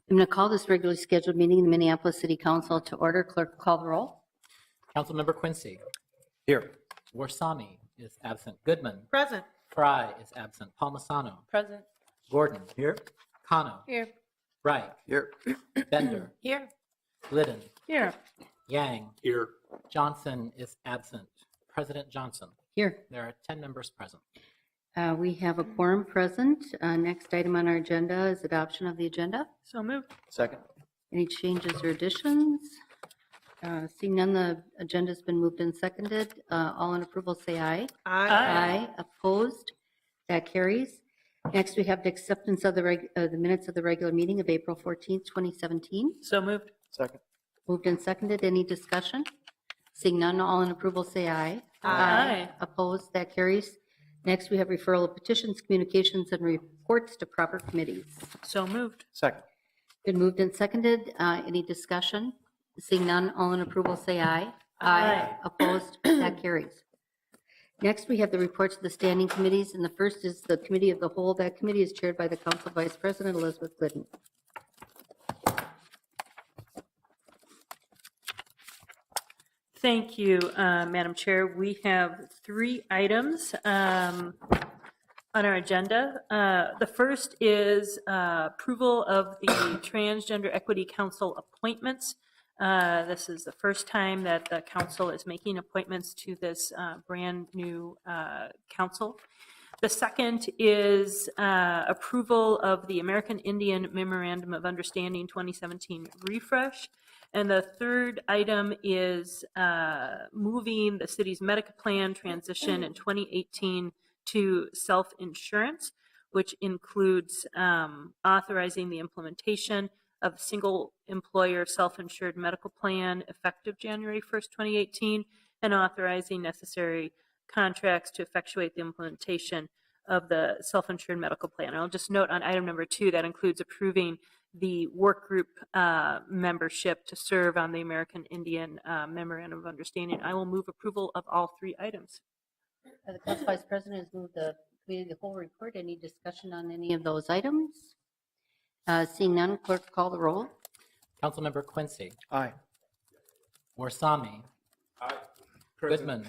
I'm going to call this regularly scheduled meeting of the Minneapolis City Council to order. Clerk, call the roll. Councilmember Quincy. Here. Warsami is absent. Goodman. Present. Fry is absent. Palmisano. Present. Gordon. Here. Kano. Here. Reich. Here. Bender. Here. Glidden. Here. Yang. Here. Johnson is absent. President Johnson. Here. There are 10 members present. We have a quorum present. Next item on our agenda is adoption of the agenda. So moved. Second. Any changes or additions? Seeing none, the agenda's been moved and seconded. All in approval say aye. Aye. Opposed? That carries. Next, we have the acceptance of the minutes of the regular meeting of April 14th, 2017. So moved. Second. Moved and seconded. Any discussion? Seeing none, all in approval say aye. Aye. Opposed? That carries. Next, we have referral of petitions, communications, and reports to proper committees. So moved. Second. Been moved and seconded. Any discussion? Seeing none, all in approval say aye. Aye. Opposed? That carries. Next, we have the reports of the standing committees, and the first is the Committee of the Whole. That committee is chaired by the Council Vice President Elizabeth Glidden. Thank you, Madam Chair. We have 3 items on our agenda. The first is approval of the Transgender Equity Council appointments. This is the first time that the council is making appointments to this brand new council. The second is approval of the American Indian Memorandum of Understanding 2017 refresh. And the third item is moving the city's Medicaid plan transition in 2018 to self-insurance, which includes authorizing the implementation of a single employer self-insured medical plan effective January 1st, 2018, and authorizing necessary contracts to effectuate the implementation of the self-insured medical plan. I'll just note on item number 2 that includes approving the work group membership to serve on the American Indian Memorandum of Understanding. I will move approval of all 3 items. The Council Vice President has moved the Committee of the Whole report. Any discussion on any of those items? Seeing none, clerk call the roll. Councilmember Quincy. Aye. Warsami. Aye. Goodman.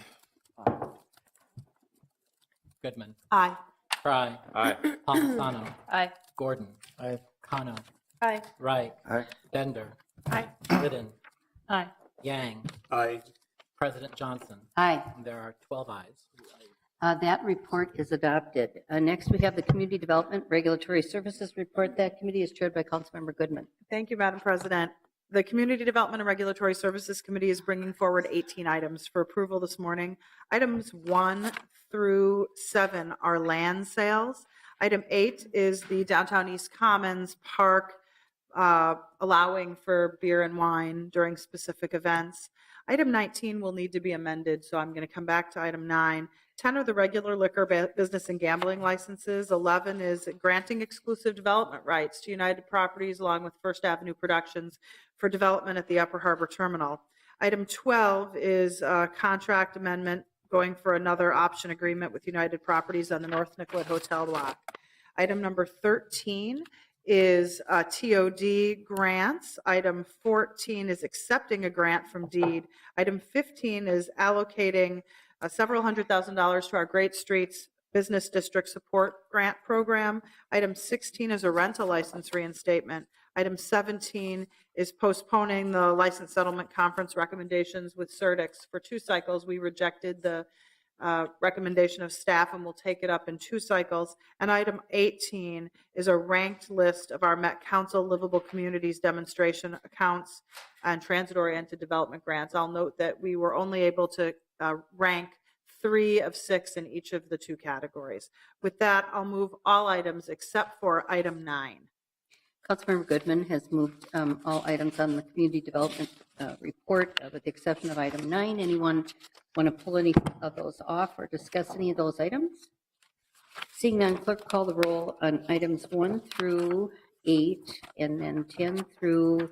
Goodman. Aye. Fry. Aye. Palmisano. Aye. Gordon. Aye. Kano. Aye. Reich. Aye. Bender. Aye. Glidden. Aye. Yang. Aye. President Johnson. Aye. There are 12 ayes. That report is adopted. Next, we have the Community Development Regulatory Services report. That committee is chaired by Councilmember Goodman. Thank you, Madam President. The Community Development and Regulatory Services Committee is bringing forward 18 items for approval this morning. Items 1 through 7 are land sales. Item 8 is the Downtown East Commons Park allowing for beer and wine during specific events. Item 19 will need to be amended, so I'm going to come back to item 9. 10 are the regular liquor business and gambling licenses. 11 is granting exclusive development rights to United Properties along with First Avenue Productions for development at the Upper Harbor Terminal. Item 12 is a contract amendment going for another option agreement with United Properties on the North Nicollet Hotel lot. Item number 13 is TOD grants. Item 14 is accepting a grant from DEED. Item 15 is allocating several $100,000s to our Great Streets Business District Support Grant Program. Item 16 is a rental license reinstatement. Item 17 is postponing the license settlement conference recommendations with Certix for 2 cycles. We rejected the recommendation of staff and we'll take it up in 2 cycles. And item 18 is a ranked list of our Met Council livable communities demonstration accounts and transit-oriented development grants. I'll note that we were only able to rank 3 of 6 in each of the 2 categories. With that, I'll move all items except for item 9. Councilmember Goodman has moved all items on the Community Development report with the exception of item 9. Anyone want to pull any of those off or discuss any of those items? Seeing none, clerk call the roll on items 1 through 8 and then 10 through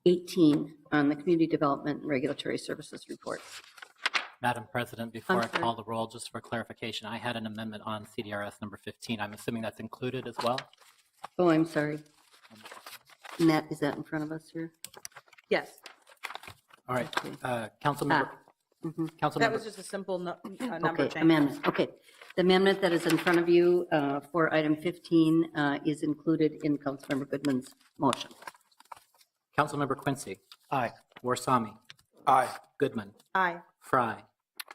18 on the Community Development and Regulatory Services report. Madam President, before I I'm sorry. call the roll, just for clarification, I had an amendment on CDRS number 15. I'm assuming that's included as well? Oh, I'm sorry. Matt, is that in front of us here? Yes, All right, Okay. Councilmember, Mhm. that Councilmember, was just a simple number Okay, change. amendment, okay. The amendment that is in front of you for item 15 is included in Councilmember Goodman's motion. Councilmember Quincy. Aye. Warsami. Aye. Goodman. Aye. Fry.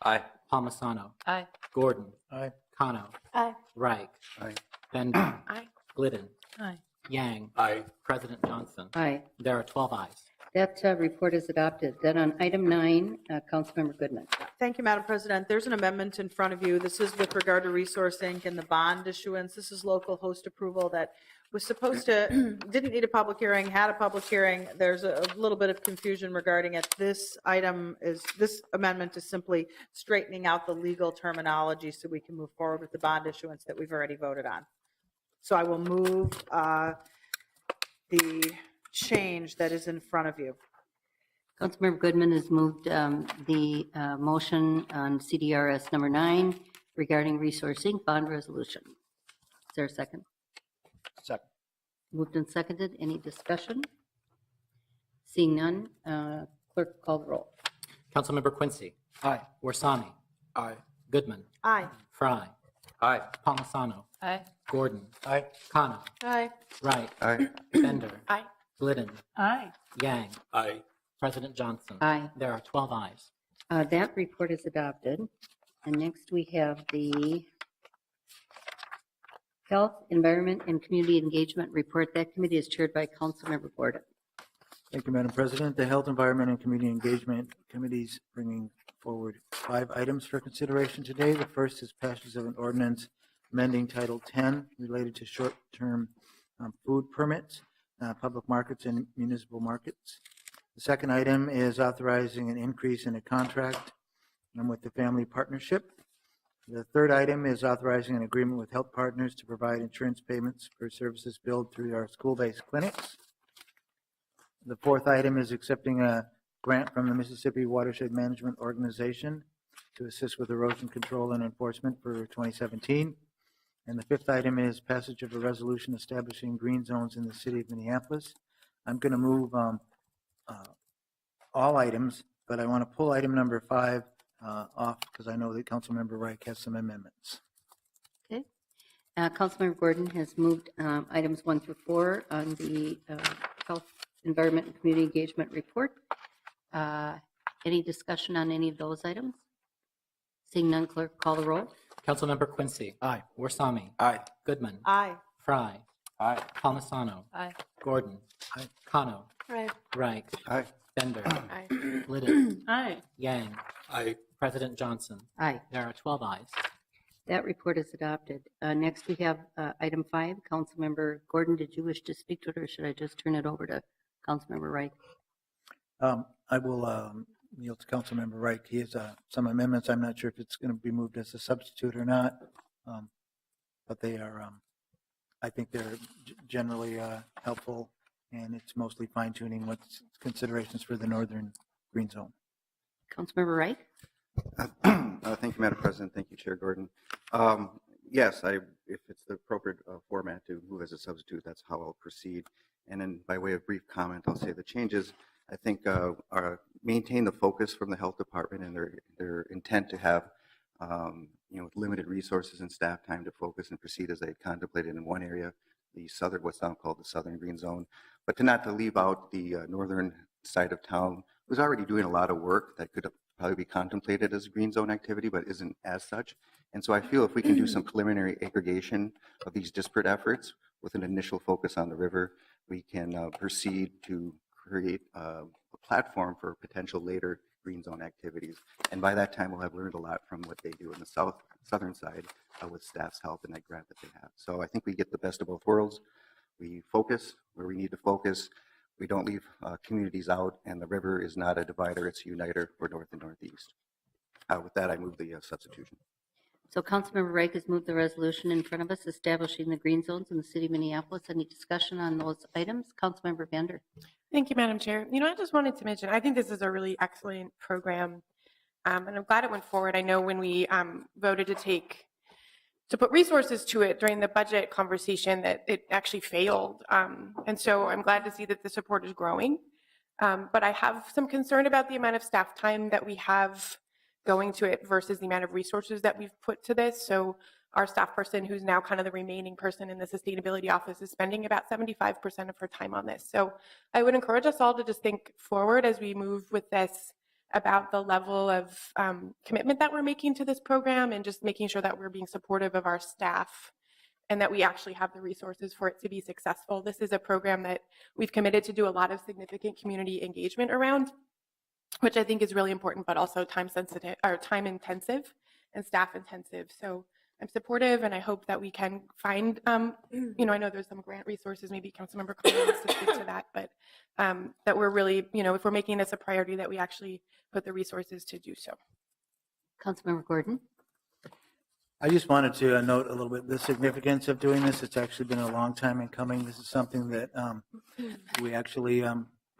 Aye. Palmisano. Aye. Gordon. Aye. Kano. Aye. Reich. Aye. Bender. Aye. Glidden. Aye. Yang. Aye. President Johnson. Aye. There are 12 ayes. That report is adopted. Then on item 9, Councilmember Goodman. Thank you, Madam President. There's an amendment in front of you. This is with regard to Resource Inc. and the bond issuance. This is local host approval that was supposed to, didn't need a public hearing, had a public hearing. There's a little bit of confusion regarding it. This amendment is simply straightening out the legal terminology so we can move forward with the bond issuance that we've already voted on. So I will move the change that is in front of you. Councilmember Goodman has moved the motion on CDRS number 9 regarding Resource Inc. bond resolution. Is there a second? Second. Moved and seconded. Any discussion? Seeing none, clerk call the roll. Councilmember Quincy. Aye. Warsami. Aye. Goodman. Aye. Fry. Aye. Palmisano. Aye. Gordon. Aye. Kano. Aye. Reich. Aye. Bender. Aye. Glidden. Aye. Yang. Aye. President Johnson. Aye. There are 12 ayes. That report is adopted. And next we have the Health, Environment, and Community Engagement Report. That committee is chaired by Councilmember Gordon. Thank you, Madam President. The Health, Environment, and Community Engagement Committee is bringing forward 5 items for consideration today. The first is passage of an ordinance amending Title 10 related to short-term food permits, public markets, and municipal markets. The second item is authorizing an increase in a contract with the Family Partnership. The third item is authorizing an agreement with Health Partners to provide insurance payments for services billed through our school-based clinics. The fourth item is accepting a grant from the Mississippi Watershed Management Organization to assist with erosion control and enforcement for 2017. And the fifth item is passage of a resolution establishing green zones in the city of Minneapolis. I'm going to move all items, but I want to pull item number 5 off because I know that Councilmember Reich has some amendments. Okay. Councilmember Gordon has moved items 1 through 4 on the Health, Environment, and Community Engagement Report. Any discussion on any of those items? Seeing none, clerk call the roll. Councilmember Quincy. Aye. Warsami. Aye. Goodman. Aye. Fry. Aye. Palmisano. Aye. Gordon. Aye. Kano. Aye. Reich. Aye. Bender. Aye. Glidden. Aye. Yang. Aye. President Johnson. Aye. There are 12 ayes. That report is adopted. Next, we have item 5. Councilmember Gordon, did you wish to speak to it, or should I just turn it over to Councilmember Wright? I will yield to Councilmember Reich. He has some amendments. I'm not sure if it's going to be moved as a substitute or not, but they are, I think they're generally helpful, and it's mostly fine-tuning what's considerations for the northern green zone. Councilmember Wright? Thank you, Madam President. Thank you, Chair Gordon. Yes, if it's the appropriate format to move as a substitute, that's how I'll proceed. And then by way of brief comment, I'll say the changes, I think, maintain the focus from the Health Department and their intent to have, limited resources and staff time to focus and proceed as they contemplated in one area, the southern, what's now called the Southern Green Zone, but to leave out the northern side of town, who's already doing a lot of work that could probably be contemplated as a green zone activity, but isn't as such. And so I feel if we can do some preliminary aggregation of these disparate efforts with an initial focus on the river, we can proceed to create a platform for potential later green zone activities. And by that time, we'll have learned a lot from what they do in the southern side with staff's help and that grant that they have. So I think we get the best of both worlds. We focus where we need to focus. We don't leave communities out, and the river is not a divider, it's a uniter for north and northeast. With that, I move the substitution. So Councilmember Reich has moved the resolution in front of us establishing the green zones in the city of Minneapolis. Any discussion on those items? Councilmember Bender? Thank you, Madam Chair. I just wanted to mention, I think this is a really excellent program, and I'm glad it went forward. I know when we voted to take to put resources to it during the budget conversation that it actually failed. And so I'm glad to see that the support is growing. But I have some concern about the amount of staff time that we have going to it versus the amount of resources that we've put to this. So our staff person, who's now kind of the remaining person in the sustainability office, is spending about 75% of her time on this. So I would encourage us all to just think forward as we move with this about the level of commitment that we're making to this program, and just making sure that we're being supportive of our staff and that we actually have the resources for it to be successful. This is a program that we've committed to do a lot of significant community engagement around, which I think is really important, but also time sensitive or time intensive and staff intensive. So I'm supportive, and I hope that we can find, I know there's some grant resources, maybe Councilmember Conlon wants to speak to that, but that we're really, if we're making this a priority, that we actually put the resources to do so. Councilmember Gordon? I just wanted to note a little bit the significance of doing this. It's actually been a long time in coming. This is something that we actually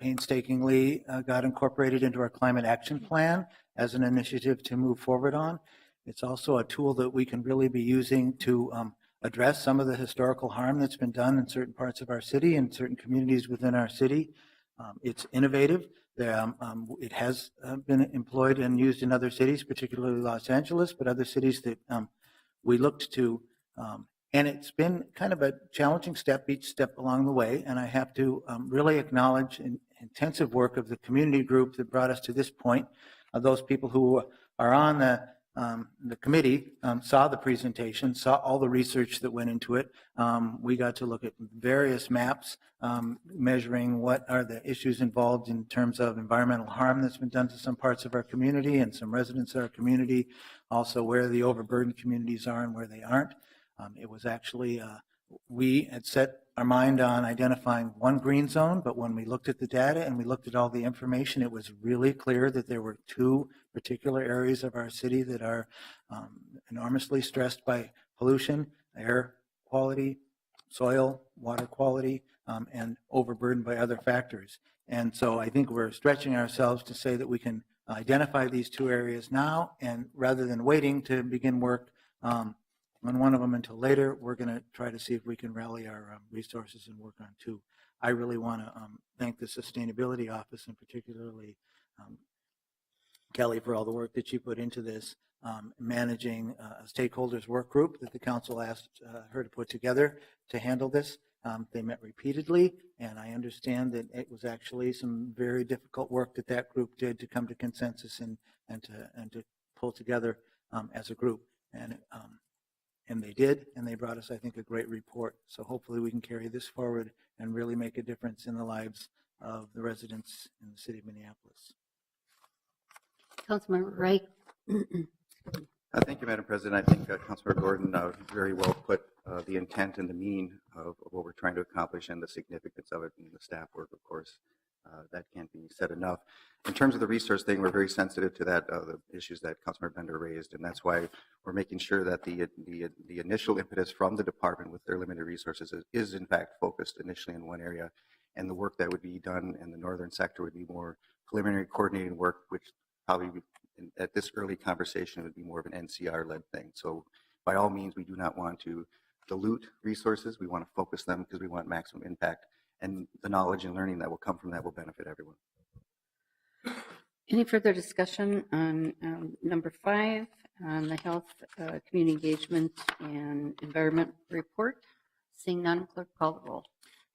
painstakingly got incorporated into our climate action plan as an initiative to move forward on. It's also a tool that we can really be using to address some of the historical harm that's been done in certain parts of our city and certain communities within our city. It's innovative. It has been employed and used in other cities, particularly Los Angeles, but other cities that we looked to. And it's been kind of a challenging step each step along the way. And I have to really acknowledge the intensive work of the community group that brought us to this point. Those people who are on the committee saw the presentation, saw all the research that went into it. We got to look at various maps measuring what are the issues involved in terms of environmental harm that's been done to some parts of our community and some residents of our community, also where the overburdened communities are and where they aren't. It was actually, we had set our mind on identifying one green zone, but when we looked at the data and we looked at all the information, it was really clear that there were two particular areas of our city that are enormously stressed by pollution, air quality, soil, water quality, and overburdened by other factors. And so I think we're stretching ourselves to say that we can identify these two areas now, and rather than waiting to begin work on one of them until later, we're going to try to see if we can rally our resources and work on two. I really want to thank the Sustainability Office, and particularly Kelly, for all the work that she put into this, managing a stakeholders work group that the council asked her to put together to handle this. They met repeatedly, and I understand that it was actually some very difficult work that that group did to come to consensus and to pull together as a group. And they did, and they brought us, I think, a great report. So hopefully we can carry this forward and really make a difference in the lives of the residents in the city of Minneapolis. Councilmember Wright? Thank you, Madam President. I think Councilor Gordon very well put the intent and the meaning of what we're trying to accomplish and the significance of it, and the staff work, of course. That can't be said enough. In terms of the resource thing, we're very sensitive to that, the issues that Councilor Bender raised, and that's why we're making sure that the initial impetus from the department with their limited resources is in fact focused initially in one area, and the work that would be done in the northern sector would be more preliminary coordinating work, which probably at this early conversation would be more of an NCR-led thing. So by all means, we do not want to dilute resources. We want to focus them because we want maximum impact, and the knowledge and learning that will come from that will benefit everyone. Any further discussion on number 5, on the health, community engagement, and environment report? Seeing none, clerk call the roll.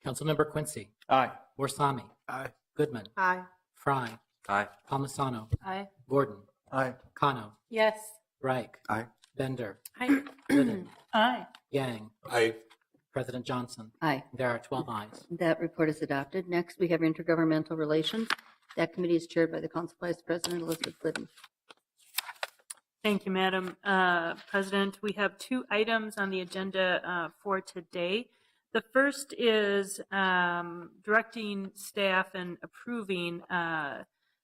Councilmember Quincy. Aye. Warsami. Aye. Goodman. Aye. Fry. Aye. Palmisano. Aye. Gordon. Aye. Kano. Yes. Reich. Aye. Bender. Aye. Gooden. Aye. Yang. Aye. President Johnson. Aye. There are 12 ayes. That report is adopted. Next, we have intergovernmental relations. That committee is chaired by the Council Vice President Elizabeth Glidden. Thank you, Madam President. We have 2 items on the agenda for today. The first is directing staff and approving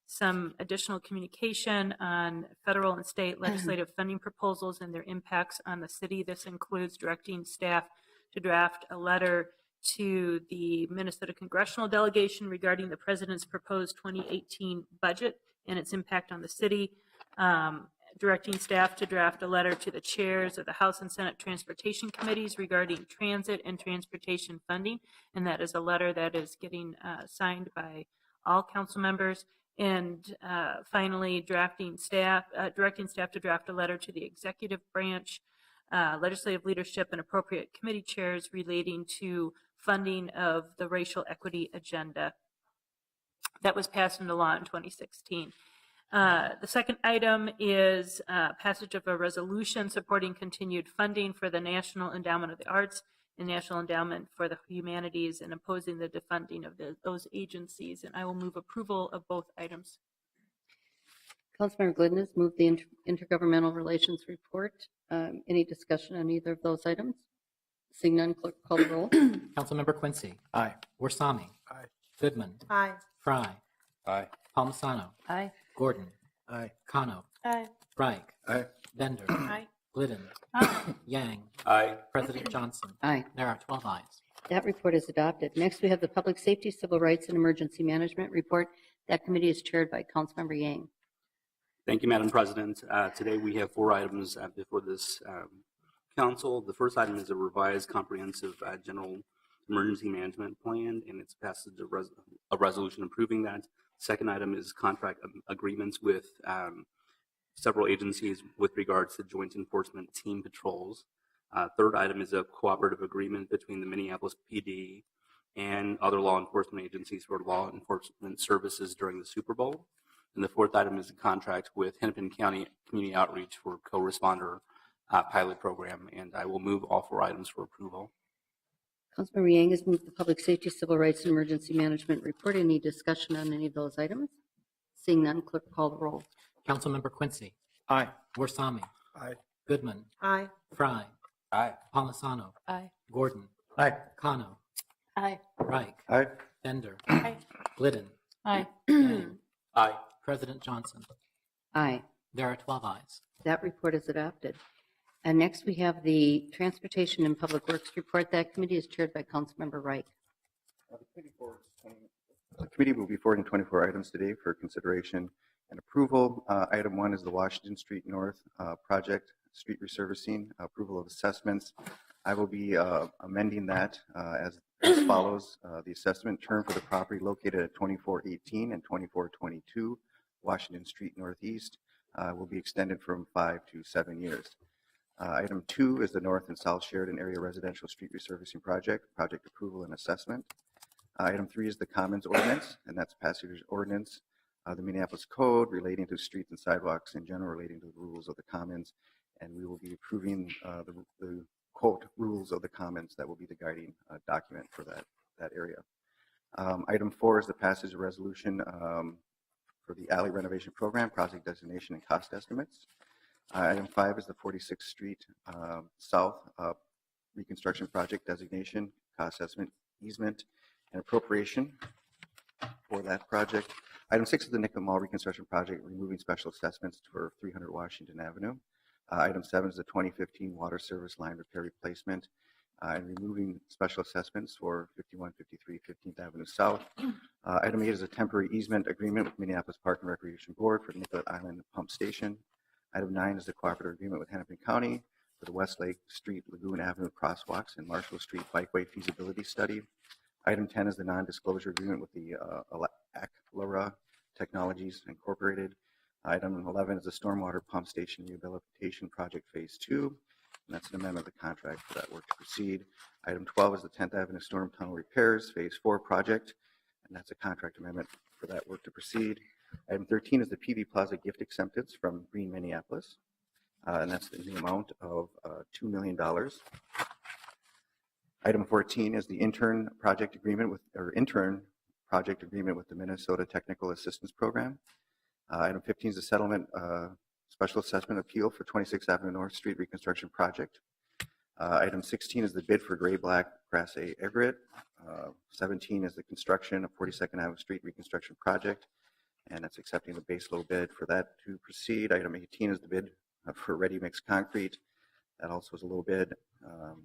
some additional communication on federal and state legislative funding proposals and their impacts on the city. This includes directing staff to draft a letter to the Minnesota congressional delegation regarding the president's proposed 2018 budget and its impact on the city, directing staff to draft a letter to the chairs of the House and Senate Transportation Committees regarding transit and transportation funding. And that is a letter that is getting signed by all council members. And finally, directing staff to draft a letter to the executive branch, legislative leadership, and appropriate committee chairs relating to funding of the racial equity agenda that was passed into law in 2016. The second item is passage of a resolution supporting continued funding for the National Endowment of the Arts and National Endowment for the Humanities and opposing the defunding of those agencies. And I will move approval of both items. Councilmember Glidden has moved the intergovernmental relations report. Any discussion on either of those items? Seeing none, clerk call the roll. Councilmember Quincy. Aye. Warsami. Aye. Goodman. Aye. Fry. Aye. Palmisano. Aye. Gordon. Aye. Kano. Aye. Reich. Aye. Bender. Aye. Glidden. Yang. Aye. President Johnson. Aye. There are 12 ayes. That report is adopted. Next, we have the Public Safety, Civil Rights, and Emergency Management report. That committee is chaired by Councilmember Yang. Thank you, Madam President. Today we have 4 items before this council. The first item is a revised comprehensive general emergency management plan and its passage of a resolution approving that. Second item is contract agreements with several agencies with regards to joint enforcement team patrols. Third item is a cooperative agreement between the Minneapolis PD and other law enforcement agencies for law enforcement services during the Super Bowl. And the fourth item is a contract with Hennepin County Community Outreach for co-responder pilot program. And I will move all 4 items for approval. Councilmember Yang has moved the Public Safety, Civil Rights, and Emergency Management report. Any discussion on any of those items? Seeing none, clerk call the roll. Councilmember Quincy. Aye. Warsami. Aye. Goodman. Aye. Fry. Aye. Palmisano. Aye. Gordon. Aye. Kano. Aye. Reich. Aye. Bender. Aye. Glidden. Aye. Yang. Aye. President Johnson. Aye. There are 12 ayes. That report is adopted. And next, we have the Transportation and Public Works report. That committee is chaired by Councilmember Reich. The committee will be forwarding 24 items today for consideration and approval. Item 1 is the Washington Street North project, street resurfacing, approval of assessments. I will be amending that as follows. The assessment term for the property located at 2418 and 2422 Washington Street Northeast will be extended from 5 to 7 years. Item 2 is the North and South Sheridan Area Residential Street Resurfacing Project, project approval and assessment. Item 3 is the Commons Ordinance, and that's passage ordinance, the Minneapolis Code relating to streets and sidewalks in general relating to the rules of the Commons, and we will be approving the quote rules of the Commons that will be the guiding document for that area. Item 4 is the passage of resolution for the alley renovation program, project designation and cost estimates. Item 5 is the 46th Street South reconstruction project designation, cost estimate, easement, and appropriation for that project. Item 6 is the Nicollet Mall reconstruction project, removing special assessments for 300 Washington Avenue. Item 7 is the 2015 water service line repair replacement and removing special assessments for 5153 15th Avenue South. Item 8 is a temporary easement agreement with Minneapolis Park and Recreation Board for Nicollet Island Pump Station. Item 9 is the cooperative agreement with Hennepin County for the Westlake Street Lagoon Avenue crosswalks and Marshall Street bikeway feasibility study. Item 10 is the non-disclosure agreement with the Aclara Technologies Incorporated. Item 11 is the stormwater pump station rehabilitation project phase 2, and that's an amendment of the contract for that work to proceed. Item 12 is the 10th Avenue storm tunnel repairs phase 4 project, and that's a contract amendment for that work to proceed. Item 13 is the PV Plaza gift acceptance from Green Minneapolis, and that's the new amount of $2 million. Item 14 is the intern project agreement with the Minnesota Technical Assistance Program. Item 15 is the settlement special assessment appeal for 26th Avenue North Street reconstruction project. Item 16 is the bid for gray black grass A aggregate. 17 is the construction of 42nd Avenue Street reconstruction project, and that's accepting the base low bid for that to proceed. Item 18 is the bid for ready mix concrete. That also is a low bid.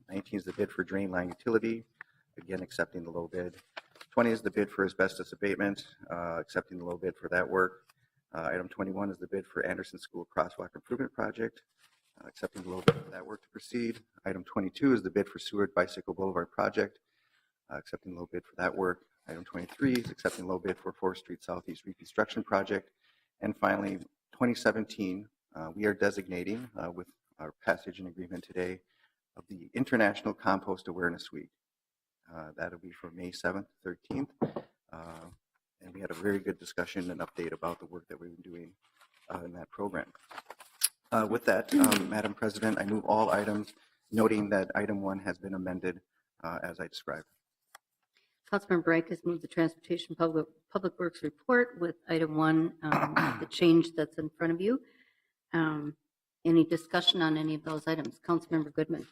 19 is the bid for drain line utility, again accepting the low bid. 20 is the bid for asbestos abatement, accepting the low bid for that work. Item 21 is the bid for Anderson School Crosswalk Improvement Project, accepting the low bid for that work to proceed. Item 22 is the bid for Seward Bicycle Boulevard Project, accepting low bid for that work. Item 23 is accepting low bid for 4th Street Southeast Reconstruction Project. And finally, 2017, we are designating with our passage and agreement today of the International Compost Awareness Week. That'll be from May 7th, 13th. And we had a very good discussion and update about the work that we've been doing in that program. With that, Madam President, I move all items, noting that item 1 has been amended as I described. Councilmember Reich has moved the Transportation Public Works report with item 1, the change that's in front of you. Any discussion on any of those items? Councilmember Goodman.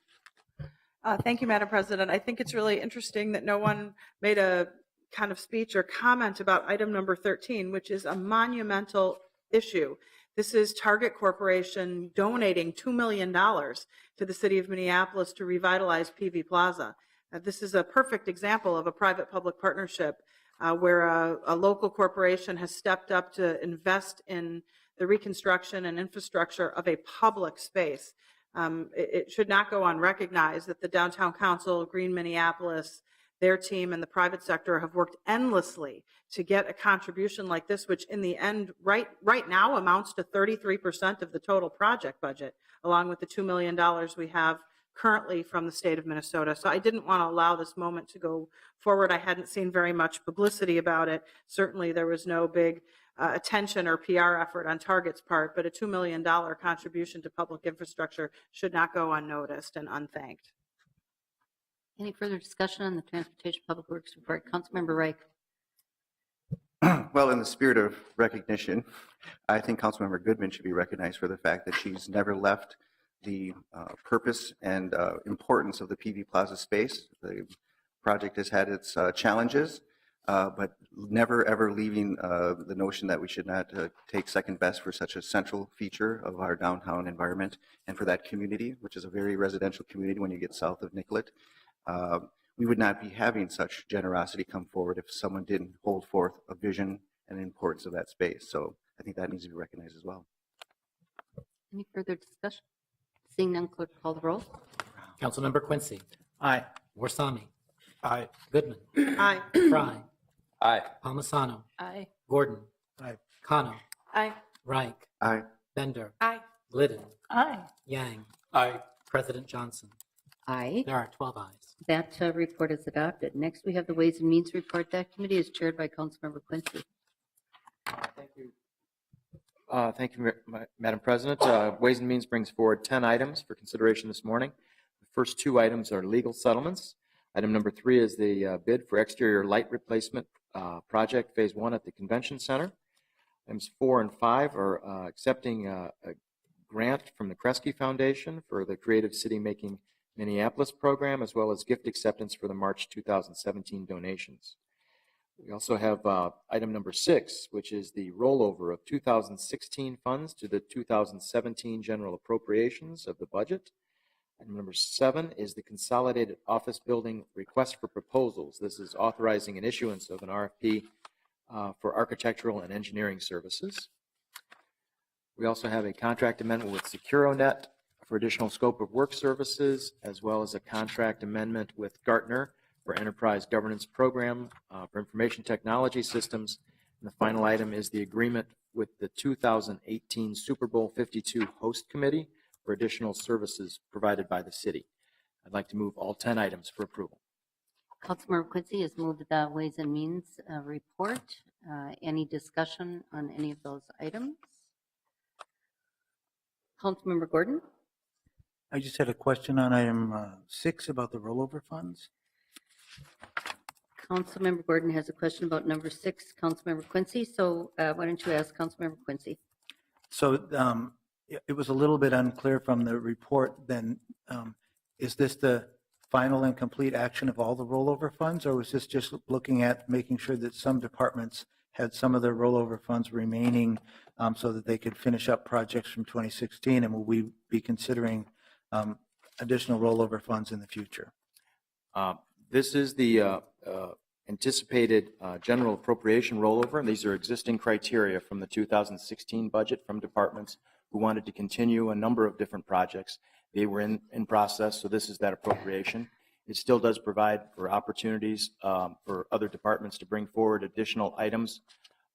Thank you, Madam President. I think it's really interesting that no one made a kind of speech or comment about item number 13, which is a monumental issue. This is Target Corporation donating $2 million to the city of Minneapolis to revitalize PV Plaza. This is a perfect example of a private-public partnership where a local corporation has stepped up to invest in the reconstruction and infrastructure of a public space. It should not go unrecognized that the Downtown Council, Green Minneapolis, their team, and the private sector have worked endlessly to get a contribution like this, which in the end, right now amounts to 33% of the total project budget, along with the $2 million we have currently from the state of Minnesota. So I didn't want to allow this moment to go forward. I hadn't seen very much publicity about it. Certainly there was no big attention or PR effort on Target's part, but a $2 million contribution to public infrastructure should not go unnoticed and unthanked. Any further discussion on the Transportation Public Works report? Councilmember Reich. Well, in the spirit of recognition, I think Councilmember Goodman should be recognized for the fact that she's never left the purpose and importance of the PV Plaza space. The project has had its challenges, but never ever leaving the notion that we should not take second best for such a central feature of our downtown environment and for that community, which is a very residential community when you get south of Nicollet. We would not be having such generosity come forward if someone didn't hold forth a vision and importance of that space. So I think that needs to be recognized as well. Any further discussion? Seeing none, clerk call the roll. Councilmember Quincy. Aye. Warsami. Aye. Goodman. Aye. Fry. Aye. Palmisano. Aye. Gordon. Aye. Kano. Aye. Reich. Aye. Bender. Aye. Glidden. Aye. Yang. Aye. President Johnson. Aye. There are 12 ayes. That report is adopted. Next, we have the Ways and Means report. That committee is chaired by Councilmember Quincy. Thank you. Thank you, Madam President. Ways and Means brings forward 10 items for consideration this morning. The first 2 items are legal settlements. Item number 3 is the bid for exterior light replacement project, Phase 1 at the Convention Center. Items 4 and 5 are accepting a grant from the Kresge Foundation for the Creative City Making Minneapolis program, as well as gift acceptance for the March 2017 donations. We also have item number 6, which is the rollover of 2016 funds to the 2017 general appropriations of the budget. Item number 7 is the consolidated office building request for proposals. This is authorizing an issuance of an RFP for architectural and engineering services. We also have a contract amendment with SecuroNet for additional scope of work services, as well as a contract amendment with Gartner for Enterprise Governance Program for Information Technology Systems. And the final item is the agreement with the 2018 Super Bowl 52 Host Committee for additional services provided by the city. I'd like to move all 10 items for approval. Councilmember Quincy has moved the Ways and Means report. Any discussion on any of those items? Councilmember Gordon? I just had a question on item 6 about the rollover funds. Councilmember Gordon has a question about number 6, Councilmember Quincy. So why don't you ask Councilmember Quincy? So it was a little bit unclear from the report then. Is this the final and complete action of all the rollover funds, or was this just looking at making sure that some departments had some of their rollover funds remaining so that they could finish up projects from 2016? And will we be considering additional rollover funds in the future? This is the anticipated general appropriation rollover. These are existing criteria from the 2016 budget from departments who wanted to continue a number of different projects. They were in process, so this is that appropriation. It still does provide for opportunities for other departments to bring forward additional items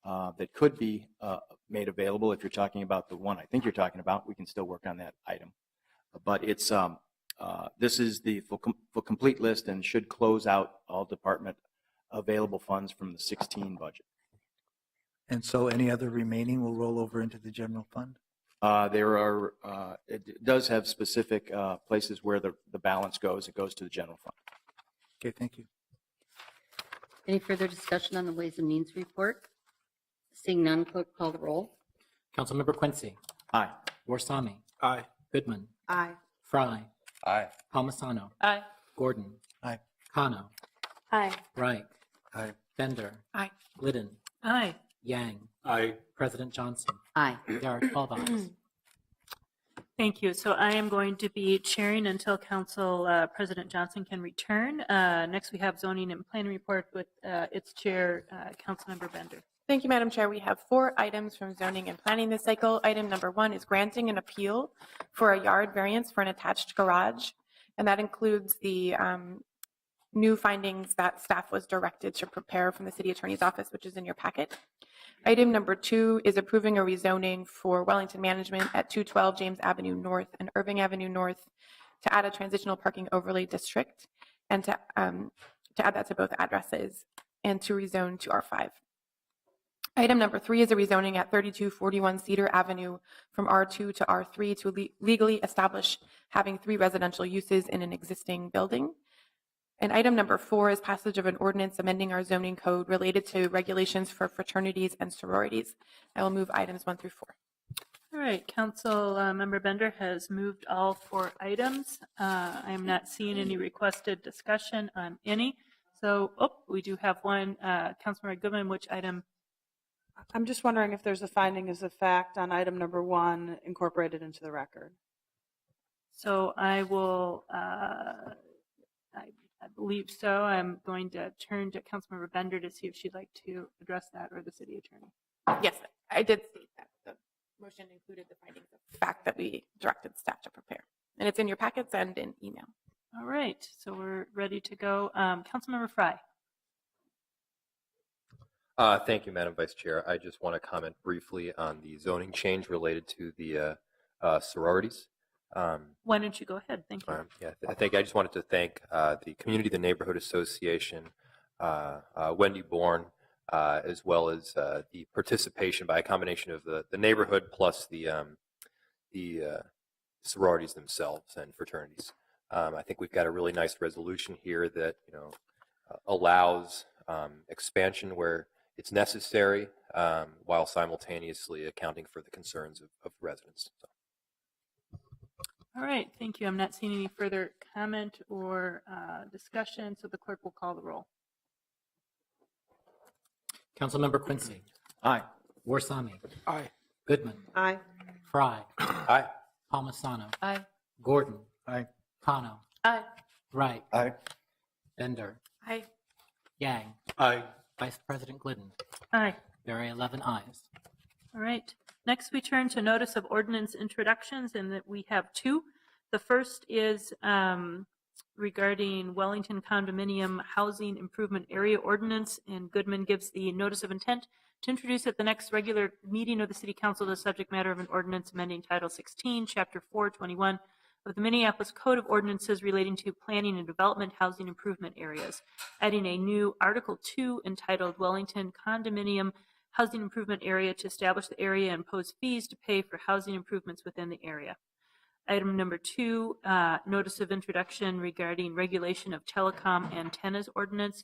that could be made available. If you're talking about the one I think you're talking about, we can still work on that item. But it's this is the full complete list and should close out all department available funds from the 16 budget. And so any other remaining will roll over into the general fund? There are, it does have specific places where the balance goes. It goes to the general fund. Okay, thank you. Any further discussion on the Ways and Means report? Seeing none, clerk call the roll. Councilmember Quincy. Aye. Warsami. Aye. Goodman. Aye. Fry. Aye. Palmisano. Aye. Gordon. Aye. Kano. Aye. Reich. Aye. Bender. Aye. Glidden. Aye. Yang. Aye. President Johnson. Aye. There are 12 ayes. Thank you. So I am going to be chairing until Council President Johnson can return. Next, we have zoning and planning report with its chair, Councilmember Bender. Thank you, Madam Chair. We have 4 items from zoning and planning this cycle. Item number 1 is granting an appeal for a yard variance for an attached garage. And that includes the new findings that staff was directed to prepare from the city attorney's office, which is in your packet. Item number 2 is approving a rezoning for Wellington Management at 212 James Avenue North and Irving Avenue North to add a transitional parking overlay district and to add that to both addresses and to rezone to R5. Item number 3 is a rezoning at 3241 Cedar Avenue from R2 to R3 to legally establish having 3 residential uses in an existing building. And item number 4 is passage of an ordinance amending our zoning code related to regulations for fraternities and sororities. I will move items 1 through 4. All right, Council Member Bender has moved all 4 items. I am not seeing any requested discussion on any. So, we do have one. Councilmember Goodman, which item? I'm just wondering if there's a finding as a fact on item number 1 incorporated into the record. So I will, I believe so. I'm going to turn to Councilmember Bender to see if she'd like to address that, or the city attorney. Yes, I did see that. The motion included the findings of fact that we directed staff to prepare. And it's in your packets and in email. All right, so we're ready to go. Councilmember Fry. Thank you, Madam Vice Chair. I just want to comment briefly on the zoning change related to the sororities. Why don't you go ahead? Thank you. I just wanted to thank the community, the neighborhood association, Wendy Bourne, as well as the participation by a combination of the neighborhood plus the sororities themselves and fraternities. I think we've got a really nice resolution here that allows expansion where it's necessary, while simultaneously accounting for the concerns of residents. So. All right, thank you. I'm not seeing any further comment or discussion, so the clerk will call the roll. Councilmember Quincy. Aye. Warsami. Aye. Goodman. Aye. Fry. Aye. Palmisano. Aye. Gordon. Aye. Kano. Aye. Reich. Aye. Bender. Aye. Yang. Aye. Vice President Glidden. Aye. There are 11 ayes. All right. Next, we turn to notice of ordinance introductions, and that we have 2. The first is regarding Wellington Condominium Housing Improvement Area Ordinance, and Goodman gives the notice of intent to introduce at the next regular meeting of the City Council the subject matter of an ordinance amending Title 16, Chapter 421 of the Minneapolis Code of Ordinances relating to planning and development housing improvement areas, adding a new Article 2 entitled Wellington Condominium Housing Improvement Area to establish the area and impose fees to pay for housing improvements within the area. Item number 2, notice of introduction regarding regulation of telecom antennas ordinance.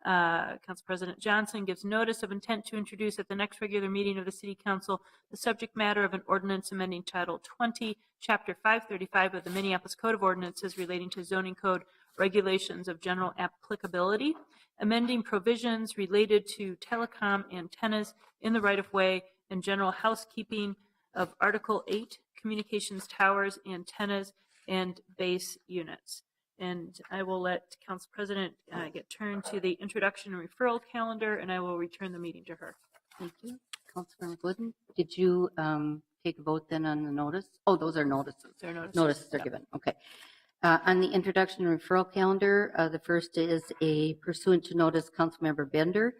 Council President Johnson gives notice of intent to introduce at the next regular meeting of the City Council the subject matter of an ordinance amending Title 20, Chapter 535 of the Minneapolis Code of Ordinances relating to zoning code regulations of general applicability, amending provisions related to telecom antennas in the right-of-way and general housekeeping of Article 8, communications towers, antennas, and base units. And I will let Council President get turned to the introduction and referral calendar, and I will return the meeting to her. Thank you. Councilmember Glidden, did you take a vote then on the notice? Oh, those are notices. There are notices. Notices are Yep. given, okay. On the introduction and referral calendar, the first is a pursuant to notice, Councilmember Bender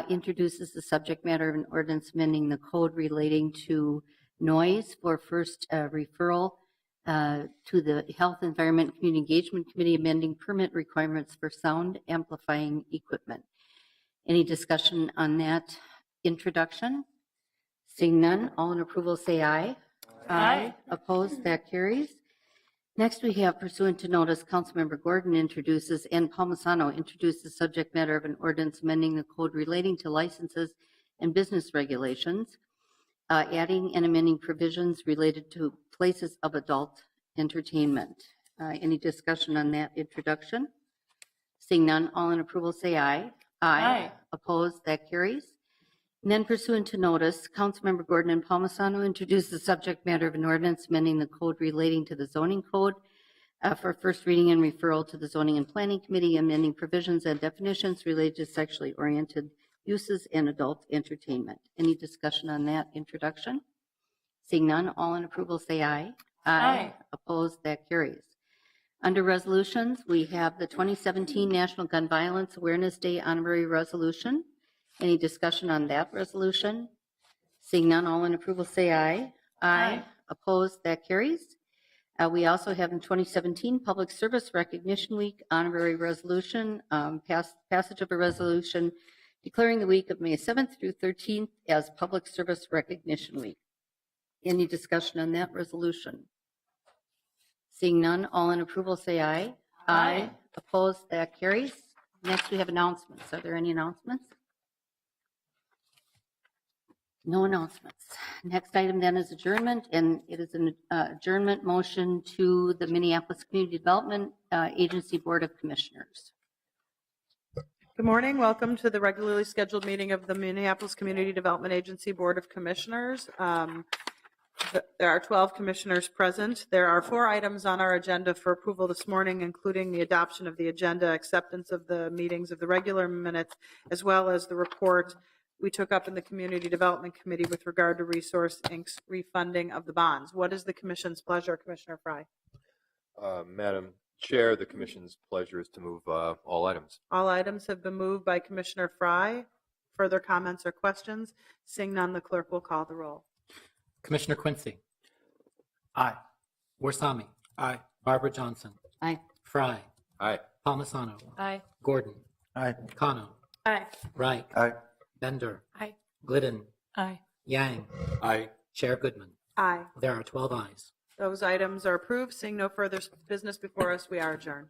introduces the subject matter of an ordinance amending the code relating to noise for first referral to the Health, Environment, and Community Engagement Committee, amending permit requirements for sound amplifying equipment. Any discussion on that introduction? Seeing none, all in approval say aye. Aye. Opposed, that carries. Next, we have pursuant to notice, Councilmember Gordon introduces and Palmisano introduced the subject matter of an ordinance amending the code relating to licenses and business regulations, adding and amending provisions related to places of adult entertainment. Any discussion on that introduction? Seeing none, all in approval say aye. Aye. Opposed, that carries. And then pursuant to notice, Councilmember Gordon and Palmisano introduced the subject matter of an ordinance amending the code relating to the zoning code for first reading and referral to the Zoning and Planning Committee, amending provisions and definitions related to sexually oriented uses and adult entertainment. Any discussion on that introduction? Seeing none, all in approval say aye. Aye. Opposed, that carries. Under resolutions, we have the 2017 National Gun Violence Awareness Day honorary resolution. Any discussion on that resolution? Seeing none, all in approval say aye. Aye. Opposed, that carries. We also have in 2017 Public Service Recognition Week honorary resolution, passage of a resolution declaring the week of May 7th through 13th as Public Service Recognition Week. Any discussion on that resolution? Seeing none, all in approval say aye. Aye. Opposed, that carries. Next, we have announcements. Are there any announcements? No announcements. Next item then is adjournment, and it is an adjournment motion to the Minneapolis Community Development Agency Board of Commissioners. Good morning. Welcome to the regularly scheduled meeting of the Minneapolis Community Development Agency Board of Commissioners. There are 12 commissioners present. There are 4 items on our agenda for approval this morning, including the adoption of the agenda, acceptance of the meetings of the regular minutes, as well as the report we took up in the Community Development Committee with regard to Resource Inc.'s refunding of the bonds. What is the commission's pleasure, Commissioner Fry? Madam Chair, the commission's pleasure is to move all items. All items have been moved by Commissioner Fry. Further comments or questions? Seeing none, the clerk will call the roll. Commissioner Quincy. Aye. Warsami. Aye. Barbara Johnson. Aye. Fry. Aye. Palmisano. Aye. Gordon. Aye. Kano. Aye. Reich. Aye. Bender. Aye. Glidden. Aye. Yang. Aye. Chair Goodman. Aye. There are 12 ayes. Those items are approved. Seeing no further business before us, we are adjourned.